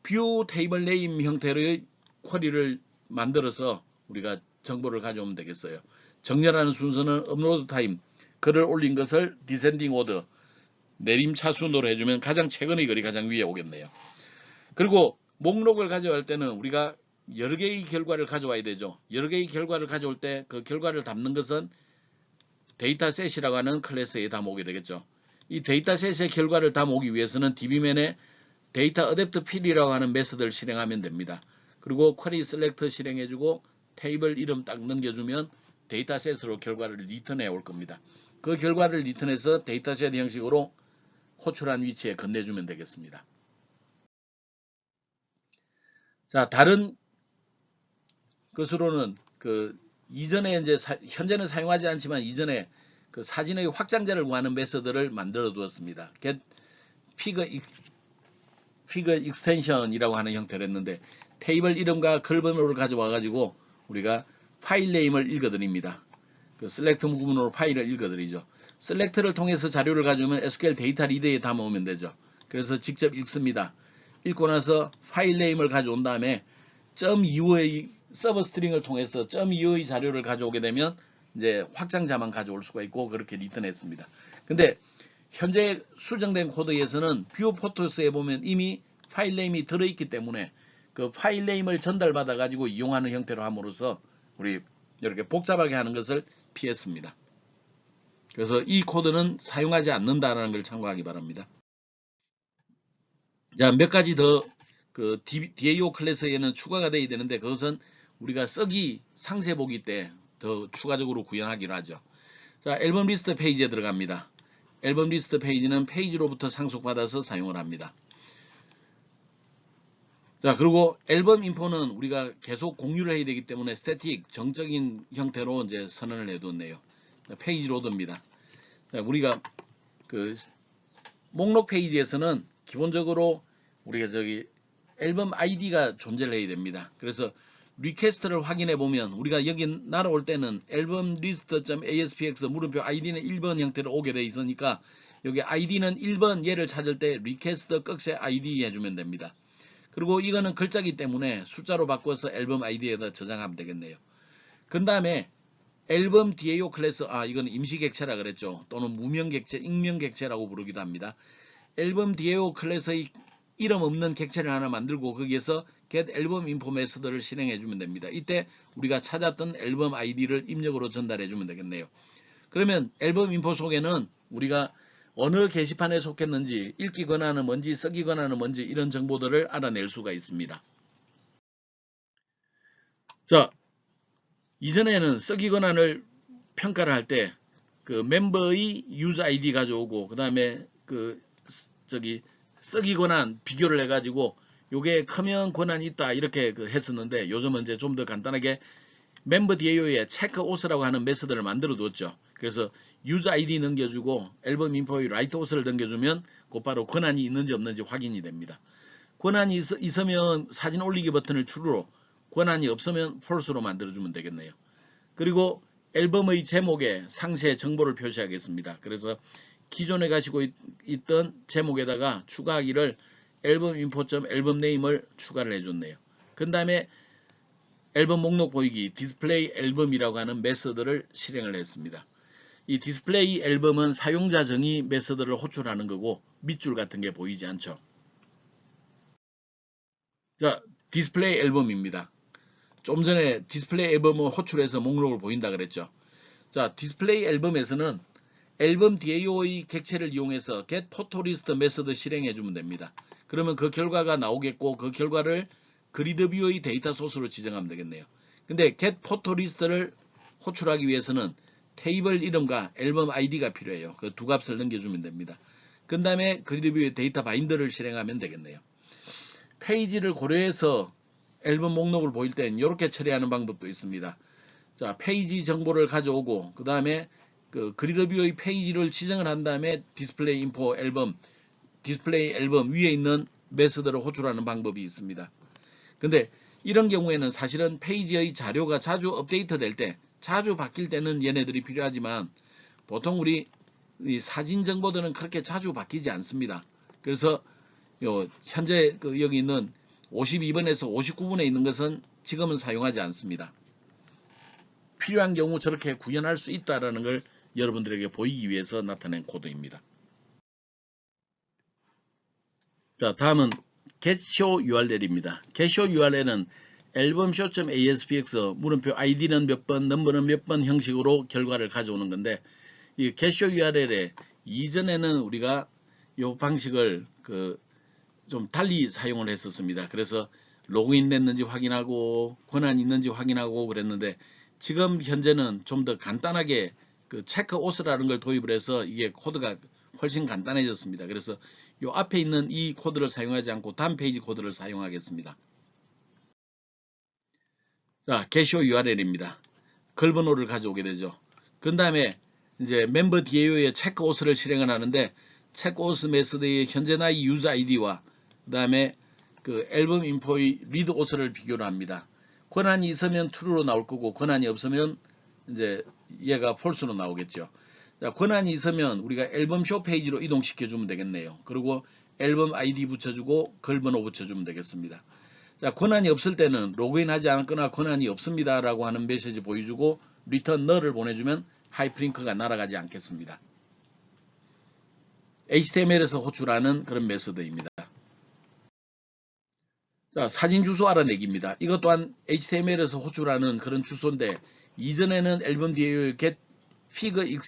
뷰 테이블 네임 형태의 쿼리를 만들어서 우리가 정보를 가져오면 되겠어요. 정렬하는 순서는 업로드 타임, 글을 올린 것을 디센딩 오더, 내림차순으로 해주면 가장 최근의 글이 가장 위에 오겠네요. 그리고 목록을 가져갈 때는 우리가 여러 개의 결과를 가져와야 되죠. 여러 개의 결과를 가져올 때 그 결과를 담는 것은 데이터셋이라고 하는 클래스에 담아오게 되겠죠. 이 데이터셋의 결과를 담아오기 위해서는 dbman에 데이터 어댑트 필이라고 하는 메서드를 실행하면 됩니다. 그리고 쿼리 셀렉터 실행해주고 테이블 이름 딱 넘겨주면 데이터셋으로 결과를 리턴해 올 겁니다. 그 결과를 리턴해서 데이터셋 형식으로 호출한 위치에 건네주면 되겠습니다. 자, 다른 것으로는 이전에 이제 현재는 사용하지 않지만 이전에 그 사진의 확장자를 구하는 메서드를 만들어 두었습니다. get figure extension이라고 하는 형태를 했는데 테이블 이름과 글번호를 가져와 가지고 우리가 파일 네임을 읽어드립니다. 그 select 부분으로 파일을 읽어드리죠. select를 통해서 자료를 가져오면 SQL 데이터 리드에 담아오면 되죠. 그래서 직접 읽습니다. 읽고 나서 파일 네임을 가져온 다음에 .eu의 서버 스트링을 통해서 .eu의 자료를 가져오게 되면 이제 확장자만 가져올 수가 있고 그렇게 리턴했습니다. 근데 현재 수정된 코드에서는 뷰 포토스에 보면 이미 파일 네임이 들어있기 때문에 그 파일 네임을 전달받아 가지고 이용하는 형태로 함으로써 우리 이렇게 복잡하게 하는 것을 피했습니다. 그래서 이 코드는 사용하지 않는다는 걸 참고하기 바랍니다. 자, 몇 가지 더 DAO 클래스에는 추가가 되어야 되는데 그것은 우리가 쓰기 상세 보기 때 더 추가적으로 구현하기로 하죠. 자, 앨범 리스트 페이지에 들어갑니다. 앨범 리스트 페이지는 페이지로부터 상속받아서 사용을 합니다. 자, 그리고 앨범 인포는 우리가 계속 공유를 해야 되기 때문에 스태틱 정적인 형태로 이제 선언을 해두었네요. 페이지 로드입니다. 자, 우리가 목록 페이지에서는 기본적으로 우리가 앨범 아이디가 존재를 해야 됩니다. 그래서 리퀘스트를 확인해 보면 우리가 여기 날아올 때는 앨범 리스트.aspx 물음표 아이디는 1번 형태로 오게 돼 있으니까 여기 아이디는 1번 얘를 찾을 때 리퀘스트 꺽쇠 아이디 해주면 됩니다. 그리고 이거는 글자기 때문에 숫자로 바꿔서 앨범 아이디에다 저장하면 되겠네요. 그 다음에 앨범 DAO 클래스, 이건 임시객체라 그랬죠. 또는 무명객체, 익명객체라고 부르기도 합니다. 앨범 DAO 클래스의 이름 없는 객체를 하나 만들고 거기에서 get 앨범 인포 메서드를 실행해 주면 됩니다. 이때 우리가 찾았던 앨범 아이디를 입력으로 전달해 주면 되겠네요. 그러면 앨범 인포 속에는 우리가 어느 게시판에 속했는지, 읽기 권한은 뭔지, 쓰기 권한은 뭔지 이런 정보들을 알아낼 수가 있습니다. 자, 이전에는 쓰기 권한을 평가를 할 때 그 멤버의 유저 아이디 가져오고 그 다음에 그 쓰기 권한 비교를 해가지고 요게 크면 권한이 있다 이렇게 했었는데 요즘은 이제 좀 더 간단하게 멤버 DAO에 체크 옷이라고 하는 메서드를 만들어 뒀죠. 그래서 유저 아이디 넘겨주고 앨범 인포의 라이트 옷을 넘겨주면 곧바로 권한이 있는지 없는지 확인이 됩니다. 권한이 있으면 사진 올리기 버튼을 true로, 권한이 없으면 false로 만들어주면 되겠네요. 그리고 앨범의 제목에 상세 정보를 표시하겠습니다. 그래서 기존에 가지고 있던 제목에다가 추가하기를 앨범 인포.앨범 네임을 추가를 해줬네요. 그 다음에 앨범 목록 보이기 디스플레이 앨범이라고 하는 메서드를 실행을 했습니다. 이 디스플레이 앨범은 사용자 정의 메서드를 호출하는 거고 밑줄 같은 게 보이지 않죠. 자, 디스플레이 앨범입니다. 좀 전에 디스플레이 앨범을 호출해서 목록을 보인다 그랬죠. 자, 디스플레이 앨범에서는 앨범 DAO의 객체를 이용해서 get photo list 메서드 실행해 주면 됩니다. 그러면 그 결과가 나오겠고 그 결과를 그리드 뷰의 데이터 소스로 지정하면 되겠네요. 근데 get photo list를 호출하기 위해서는 테이블 이름과 앨범 아이디가 필요해요. 그 두 값을 넘겨주면 됩니다. 그 다음에 그리드 뷰의 데이터 바인더를 실행하면 되겠네요. 페이지를 고려해서 앨범 목록을 보일 땐 이렇게 처리하는 방법도 있습니다. 자, 페이지 정보를 가져오고 그 다음에 그 그리드 뷰의 페이지를 지정을 한 다음에 디스플레이 인포 앨범, 디스플레이 앨범 위에 있는 메서드를 호출하는 방법이 있습니다. 근데 이런 경우에는 사실은 페이지의 자료가 자주 업데이트 될 때, 자주 바뀔 때는 얘네들이 필요하지만 보통 우리 사진 정보들은 그렇게 자주 바뀌지 않습니다. 그래서 현재 여기 있는 52번에서 59번에 있는 것은 지금은 사용하지 않습니다. 필요한 경우 저렇게 구현할 수 있다는 걸 여러분들에게 보이기 위해서 나타낸 코드입니다. 자, 다음은 getShow URL입니다. getShow URL은 앨범show.aspx 물음표 id는 몇 번, 넘버는 몇 번 형식으로 결과를 가져오는 건데 이 getShow URL에 이전에는 우리가 이 방식을 좀 달리 사용을 했었습니다. 그래서 로그인 됐는지 확인하고 권한이 있는지 확인하고 그랬는데 지금 현재는 좀 더 간단하게 체크 옷이라는 걸 도입을 해서 이게 코드가 훨씬 간단해졌습니다. 그래서 이 앞에 있는 이 코드를 사용하지 않고 다음 페이지 코드를 사용하겠습니다. 자, getShow URL입니다. 걸번호를 가져오게 되죠. 그 다음에 이제 멤버 DAO의 체크 옷을 실행을 하는데 체크 옷 메서드의 현재 나이 유저 아이디와 그 다음에 그 앨범 인포의 리드 옷을 비교를 합니다. 권한이 있으면 true로 나올 거고 권한이 없으면 이제 얘가 false로 나오겠죠. 자, 권한이 있으면 우리가 앨범 쇼 페이지로 이동시켜 주면 되겠네요. 그리고 앨범 아이디 붙여주고 걸번호 붙여주면 되겠습니다. 자, 권한이 없을 때는 로그인하지 않았거나 권한이 없습니다 라고 하는 메시지 보여주고 return null을 보내주면 하이프링크가 날아가지 않겠습니다. HTML에서 호출하는 그런 메서드입니다. 자, 사진 주소 알아내기입니다. 이것 또한 HTML에서 호출하는 그런 주소인데 이전에는 앨범 DAO의 get fig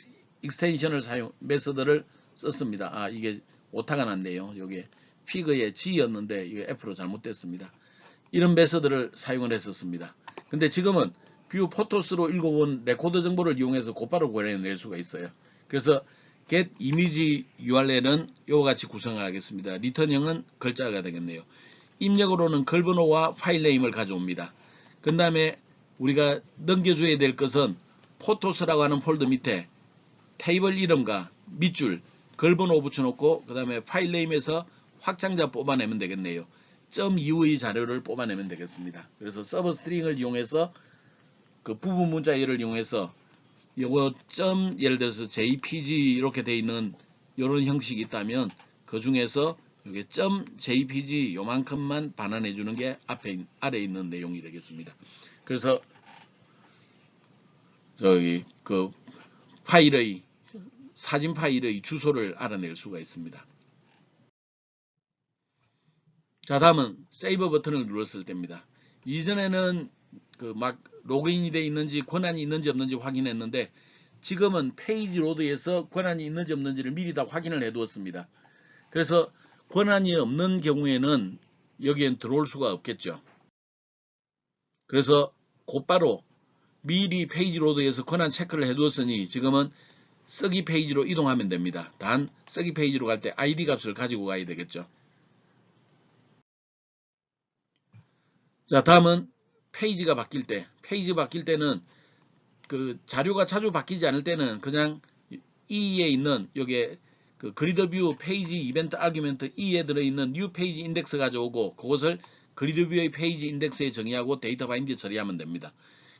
익스텐션을 메서드를 썼습니다. 아, 이게 오타가 났네요. 여기에 fig의 G였는데 이게 F로 잘못됐습니다. 이런 메서드를 사용을 했었습니다. 근데 지금은 뷰 포토스로 읽어본 레코드 정보를 이용해서 곧바로 구현해낼 수가 있어요. 그래서 get image URL은 이와 같이 구성을 하겠습니다. 리턴형은 글자가 되겠네요. 입력으로는 걸번호와 파일 네임을 가져옵니다. 그 다음에 우리가 넘겨줘야 될 것은 포토스라고 하는 폴더 밑에 테이블 이름과 밑줄, 걸번호 붙여놓고 그 다음에 파일 네임에서 확장자 뽑아내면 되겠네요. .u의 자료를 뽑아내면 되겠습니다. 그래서 서버 스트링을 이용해서 그 부분 문자열을 이용해서 요거 예를 들어서 jpg 이렇게 돼 있는 이런 형식이 있다면 그 중에서 이게 .jpg 요만큼만 반환해 주는 게 아래에 있는 내용이 되겠습니다. 그래서 저기 그 파일의 사진 파일의 주소를 알아낼 수가 있습니다. 자, 다음은 세이브 버튼을 눌렀을 때입니다. 이전에는 막 로그인이 되어 있는지 권한이 있는지 없는지 확인했는데 지금은 페이지 로드에서 권한이 있는지 없는지를 미리 다 확인을 해 두었습니다. 그래서 권한이 없는 경우에는 여기엔 들어올 수가 없겠죠. 그래서 곧바로 미리 페이지 로드에서 권한 체크를 해두었으니 지금은 쓰기 페이지로 이동하면 됩니다. 단 쓰기 페이지로 갈 때 ID 값을 가지고 가야 되겠죠. 자, 다음은 페이지가 바뀔 때. 페이지 바뀔 때는 그 자료가 자주 바뀌지 않을 때는 그냥 E에 있는 여기에 그 그리드 뷰 페이지 이벤트 아규멘트 E에 들어있는 뉴 페이지 인덱스 가져오고 그것을 그리드 뷰의 페이지 인덱스에 정의하고 데이터 바인드 처리하면 됩니다.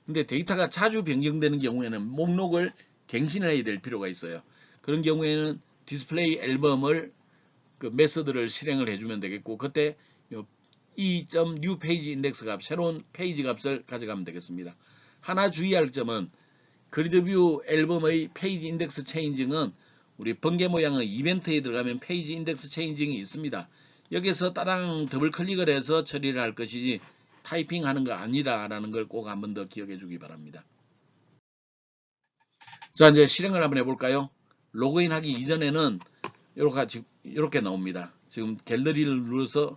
근데 데이터가 자주 변경되는 경우에는 목록을 갱신을 해야 될 필요가 있어요. 그런 경우에는 디스플레이 앨범을 그 메서드를 실행을 해주면 되겠고 그때 E.new 페이지 인덱스 값 새로운 페이지 값을 가져가면 되겠습니다. 하나 주의할 점은 그리드 뷰 앨범의 페이지 인덱스 체인징은 우리 번개 모양의 이벤트에 들어가면 페이지 인덱스 체인징이 있습니다. 여기서 따당 더블 클릭을 해서 처리를 할 것이지 타이핑하는 거 아니라라는 걸 꼭 한 번 더 기억해 주기 바랍니다. 자, 이제 실행을 한번 해볼까요? 로그인 하기 이전에는 이렇게 나옵니다. 지금 갤러리를 눌러서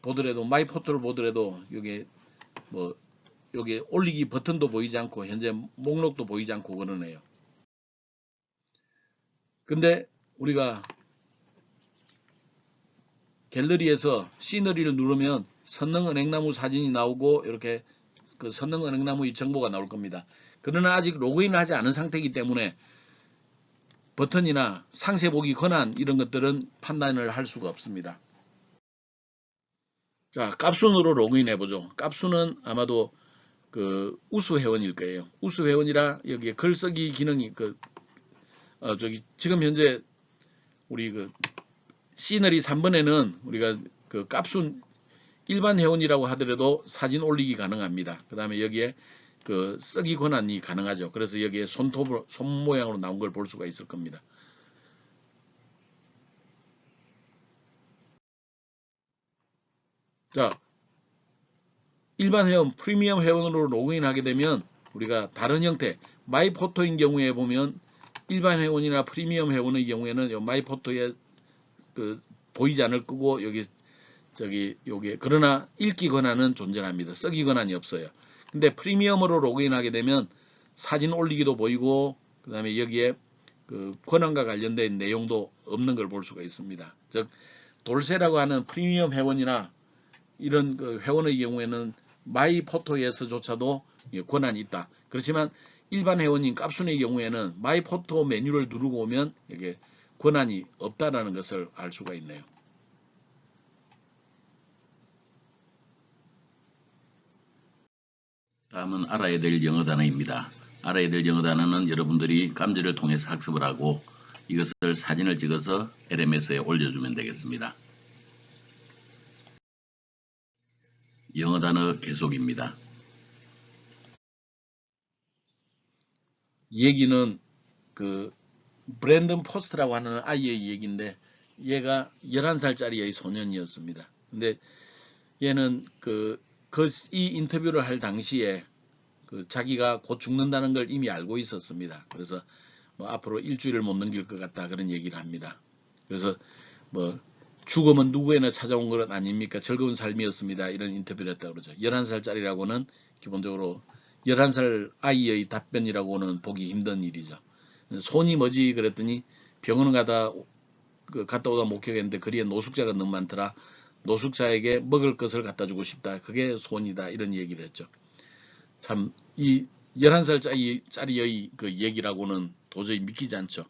보더라도 마이 포토를 보더라도 여기 여기 올리기 버튼도 보이지 않고 현재 목록도 보이지 않고 그러네요. 근데 우리가 갤러리에서 시너리를 누르면 선릉은행나무 사진이 나오고 이렇게 그 선릉은행나무의 정보가 나올 겁니다. 그러나 아직 로그인을 하지 않은 상태이기 때문에 버튼이나 상세 보기 권한 이런 것들은 판단을 할 수가 없습니다. 자, 깝순으로 로그인 해보죠. 깝순은 아마도 그 우수 회원일 거예요. 우수 회원이라 여기에 글쓰기 기능이 지금 현재 우리 그 시너리 3번에는 우리가 그 깝순 일반 회원이라고 하더라도 사진 올리기 가능합니다. 그 다음에 여기에 그 쓰기 권한이 가능하죠. 그래서 여기에 손 모양으로 나온 걸 볼 수가 있을 겁니다. 자, 일반 회원, 프리미엄 회원으로 로그인 하게 되면 우리가 다른 형태, 마이포토인 경우에 보면 일반 회원이나 프리미엄 회원의 경우에는 마이포토에 그 보이지 않을 거고 여기 그러나 읽기 권한은 존재합니다. 쓰기 권한이 없어요. 근데 프리미엄으로 로그인하게 되면 사진 올리기도 보이고 그 다음에 여기에 그 권한과 관련된 내용도 없는 걸 볼 수가 있습니다. 즉 돌세라고 하는 프리미엄 회원이나 이런 그 회원의 경우에는 마이 포토에서조차도 권한이 있다. 그렇지만 일반 회원인 깝순의 경우에는 마이 포토 메뉴를 누르고 오면 이게 권한이 없다라는 것을 알 수가 있네요. 다음은 알아야 될 영어 단어입니다. 알아야 될 영어 단어는 여러분들이 감지를 통해서 학습을 하고 이것을 사진을 찍어서 LMS에 올려주면 되겠습니다. 영어 단어 계속입니다. 얘기는 그 브랜든 포스트라고 하는 아이의 얘기인데 얘가 11살짜리의 소년이었습니다. 근데 얘는 이 인터뷰를 할 당시에 자기가 곧 죽는다는 걸 이미 알고 있었습니다. 그래서 뭐 앞으로 일주일을 못 넘길 것 같다 그런 얘기를 합니다. 그래서 뭐 죽음은 누구에나 찾아온 것 아닙니까? 즐거운 삶이었습니다. 이런 인터뷰를 했다고 그러죠. 11살짜리라고는 기본적으로 11살 아이의 답변이라고는 보기 힘든 일이죠. 손이 뭐지 그랬더니 병원 갔다 오다 목격했는데 거리에 노숙자가 너무 많더라. 노숙자에게 먹을 것을 갖다 주고 싶다. 그게 손이다. 이런 얘기를 했죠. 참 이 11살짜리의 그 얘기라고는 도저히 믿기지 않죠.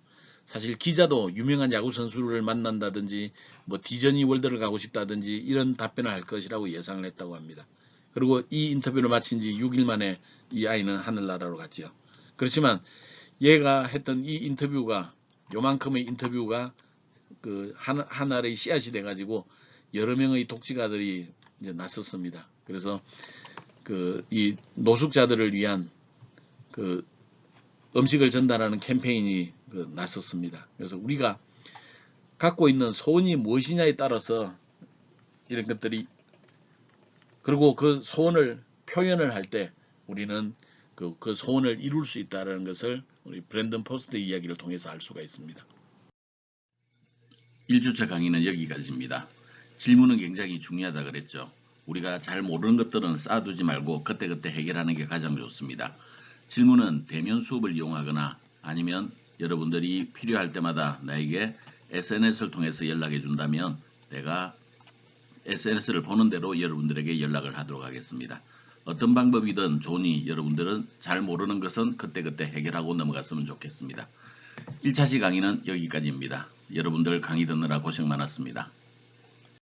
사실 기자도 유명한 야구 선수를 만난다든지 뭐 디즈니 월드를 가고 싶다든지 이런 답변을 할 것이라고 예상을 했다고 합니다. 그리고 이 인터뷰를 마친 지 6일 만에 이 아이는 하늘나라로 갔지요. 그렇지만 얘가 했던 이 인터뷰가 요만큼의 인터뷰가 그 하나의 씨앗이 돼가지고 여러 명의 독지가들이 이제 나섰습니다. 그래서 이 노숙자들을 위한 음식을 전달하는 캠페인이 나섰습니다. 그래서 우리가 갖고 있는 소원이 무엇이냐에 따라서 이런 것들이 그리고 그 소원을 표현을 할 때 우리는 그 소원을 이룰 수 있다는 것을 우리 브랜든 포스트의 이야기를 통해서 알 수가 있습니다. 1주차 강의는 여기까지입니다. 질문은 굉장히 중요하다 그랬죠. 우리가 잘 모르는 것들은 쌓아두지 말고 그때그때 해결하는 게 가장 좋습니다. 질문은 대면 수업을 이용하거나 아니면 여러분들이 필요할 때마다 나에게 SNS를 통해서 연락해 준다면 내가 SNS를 보는 대로 여러분들에게 연락을 하도록 하겠습니다. 어떤 방법이든 좋으니 여러분들은 잘 모르는 것은 그때그때 해결하고 넘어갔으면 좋겠습니다. 1차시 강의는 여기까지입니다. 여러분들 강의 듣느라 고생 많았습니다.